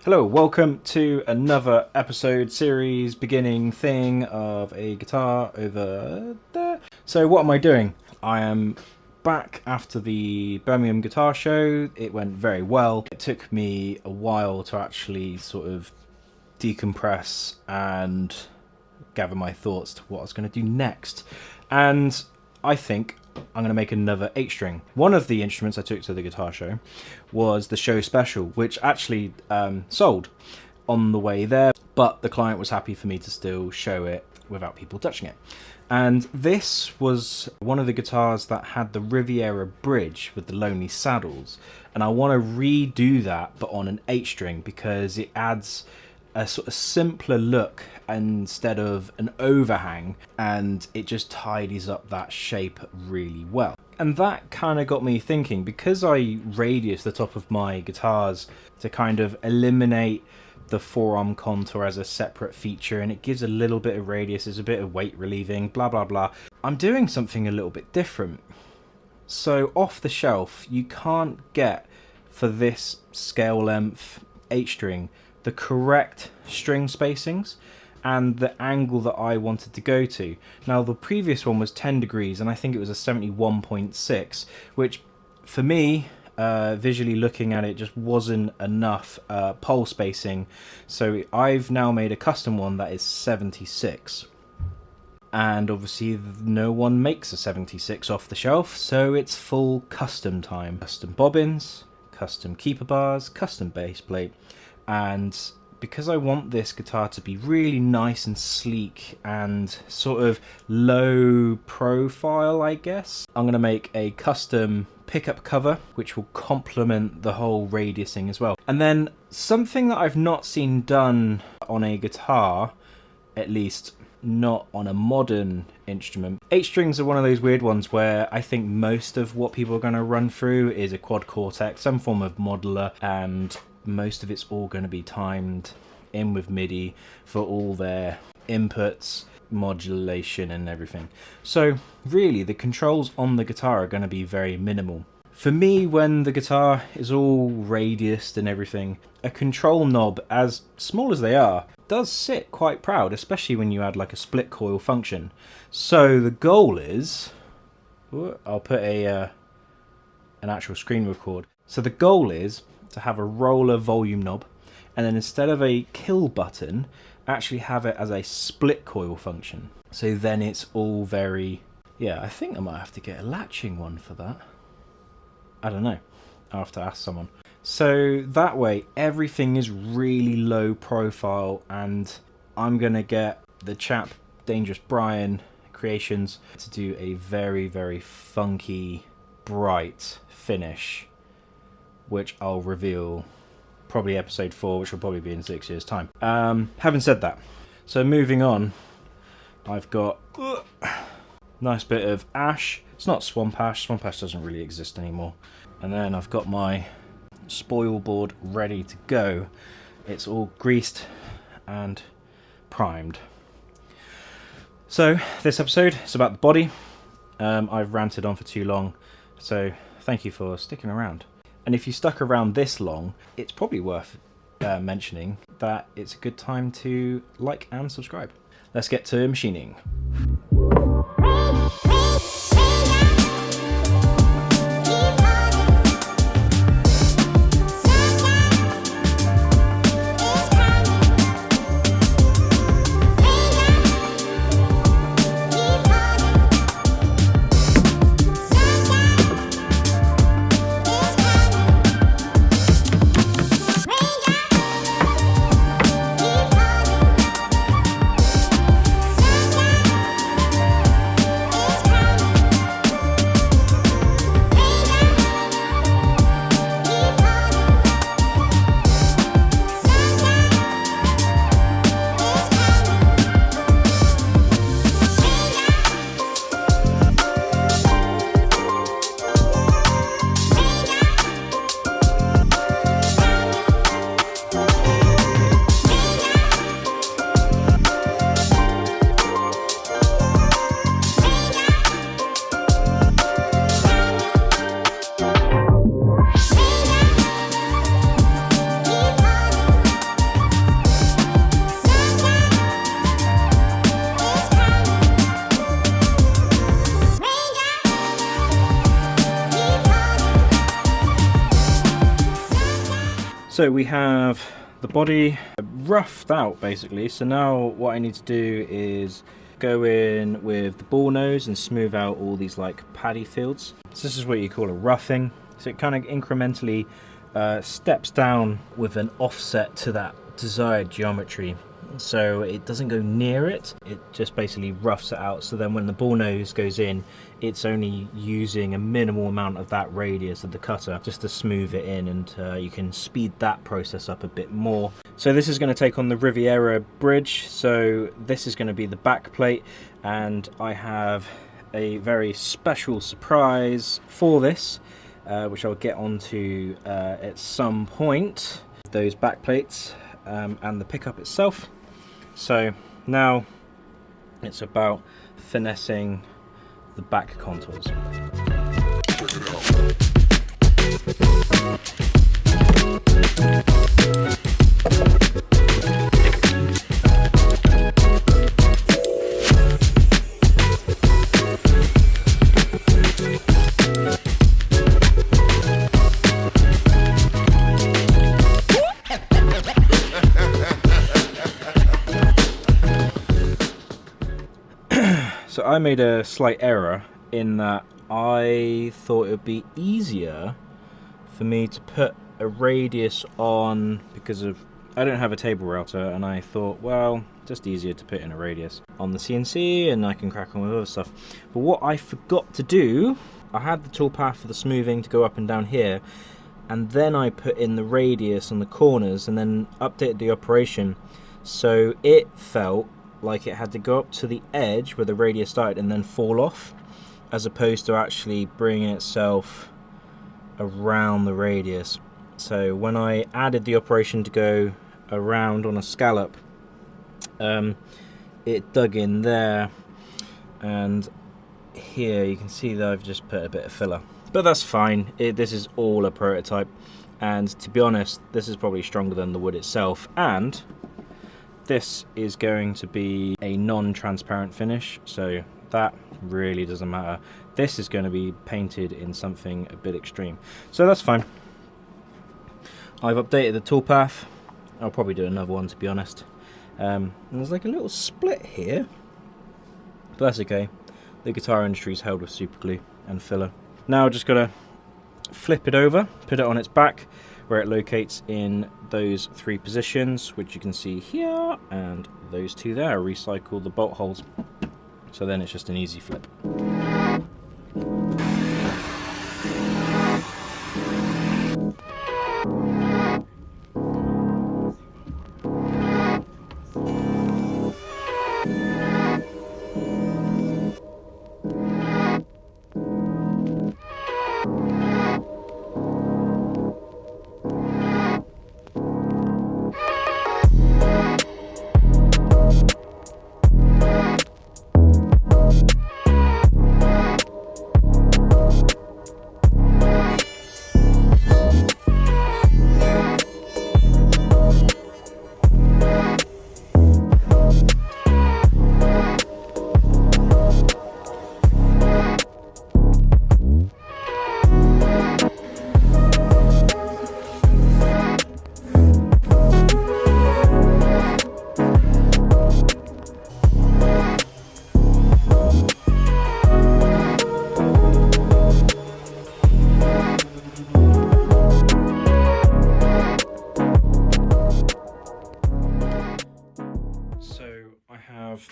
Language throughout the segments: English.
Hello, welcome to another episode, series, beginning thing of a guitar over there. So what am I doing? I am back after the Birmingham Guitar Show. It went very well. It took me a while to actually sort of decompress and gather my thoughts to what I was going to do next. And I think I'm going to make another 8-string. One of the instruments I took to the guitar show was the show special, which actually sold on the way there, but the client was happy for me to still show it without people touching it. And this was one of the guitars that had the Riviera bridge with the lonely saddles, and I want to redo that but on an 8-string because it adds a sort of simpler look instead of an overhang, and it just tidies up that shape really well. And that kind of got me thinking, because I radius the top of my guitars to kind of eliminate the forearm contour as a separate feature, and it gives a little bit of radius, it's a bit of weight relieving, blah blah blah. I'm doing something a little bit different. So off the shelf you can't get, for this scale length 8-string, the correct string spacings and the angle that I wanted to go to. Now the previous one was 10 degrees and I think it was a 71.6, which for me, visually looking at it, just wasn't enough pole spacing. So I've now made a custom one that is 76. And obviously no one makes a 76 off the shelf, so it's full custom time. Custom bobbins, custom keeper bars, custom bass plate. And because I want this guitar to be really nice and sleek and sort of low profile, I guess, I'm going to make a custom pickup cover which will complement the whole radiusing as well. And then something that I've not seen done on a guitar, at least not on a modern instrument. 8-strings are one of those weird ones where I think most of what people are going to run through is a quad cortex, some form of modular, and most of it's all going to be timed in with MIDI for all their inputs, modulation and everything. So really the controls on the guitar are going to be very minimal. For me, when the guitar is all radiused and everything, a control knob, as small as they are, does sit quite proud, especially when you add like a split coil function. So the goal is, I'll put an actual screen record. So the goal is to have a roller volume knob, and then instead of a kill button, actually have it as a split coil function. So then it's all very, yeah, I think I might have to get a latching one for that. I don't know, I'll have to ask someone. So that way everything is really low profile, and I'm gonna get the chap Dangerous Brian Creations to do a very, very funky, bright finish, which I'll reveal probably episode 4, which will probably be in 6 years time. Having said that, so moving on, I've got nice bit of ash. It's not swamp ash doesn't really exist anymore. And then I've got my spoil board ready to go. It's all greased and primed. So this episode is about the body. I've ranted on for too long, so thank you for sticking around. And if you stuck around this long, it's probably worth mentioning that it's a good time to like and subscribe. Let's get to machining. So we have the body roughed out basically. So now what I need to do is go in with the ball nose and smooth out all these like paddy fields. So this is what you call a roughing. So it kind of incrementally steps down with an offset to that desired geometry. So it doesn't go near it, it just basically roughs it out. So then when the ball nose goes in, it's only using a minimal amount of that radius of the cutter just to smooth it in, and you can speed that process up a bit more. So this is going to take on the Riviera bridge. So this is going to be the back plate, and I have a very special surprise for this, which I'll get onto at some point. Those back plates and the pickup itself. So now it's about finessing the back contours. So I made a slight error in that I thought it would be easier for me to put a radius on, because of I don't have a table router, and I thought, well, just easier to put in a radius on the CNC and I can crack on with other stuff. But what I forgot to do, I had the toolpath for the smoothing to go up and down here, and then I put in the radius on the corners and then updated the operation so it felt like it had to go up to the edge where the radius started and then fall off, as opposed to actually bringing itself around the radius. So when I added the operation to go around on a scallop, it dug in there, and here you can see that I've just put a bit of filler, but that's fine. This is all a prototype, and to be honest, this is probably stronger than the wood itself, and this is going to be a non-transparent finish, so that really doesn't matter. This is going to be painted in something a bit extreme, so that's fine. I've updated the toolpath. I'll probably do another one, to be honest. And there's like a little split here, but that's okay. The guitar industry is held with super glue and filler. Now just gotta flip it over, put it on its back, where it locates in those three positions, which you can see here, and those two there. Recycle the bolt holes, so then it's just an easy flip.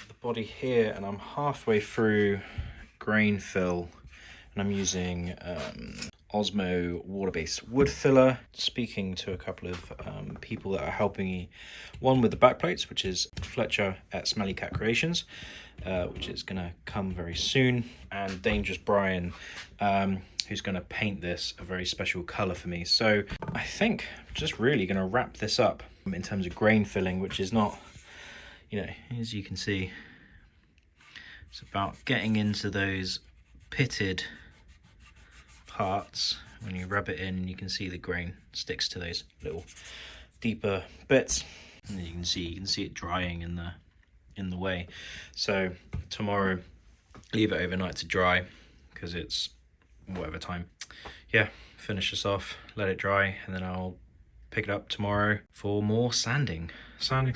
The body here, and I'm halfway through grain fill, and I'm using Osmo water-based wood filler. Speaking to a couple of people that are helping me, one with the back plates, which is Fletcher at Smelly Cat Creations, which is going to come very soon, and Dangerous Brian, who's going to paint this a very special color for me. So I think I'm just really going to wrap this up in terms of grain filling, which is not, you know, as you can see, it's about getting into those pitted parts. When you rub it in, you can see the grain sticks to those little deeper bits, and you can see it drying in the way. So tomorrow, leave it overnight to dry, because it's whatever time. Yeah, finish this off, let it dry, and then I'll pick it up tomorrow for more sanding. Sanding.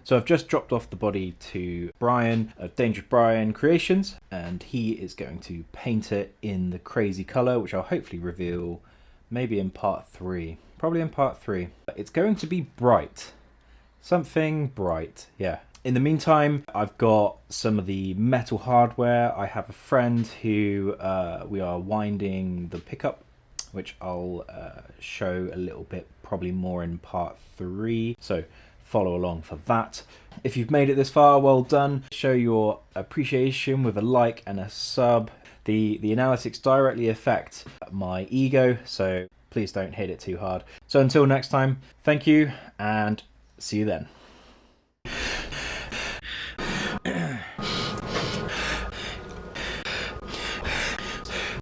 So I've just dropped off the body to Brian of Dangerous Brian Creations, and he is going to paint it in the crazy colour, which I'll hopefully reveal maybe in part 3. Probably in part 3. It's going to be bright. Something bright, yeah. In the meantime, I've got some of the metal hardware. I have a friend who we are winding the pickup, which I'll show a little bit, probably more in part 3. So follow along for that. If you've made it this far, well done. Show your appreciation with a like and a sub. The analytics directly affect my ego, so please don't hit it too hard. So until next time, thank you and see you then.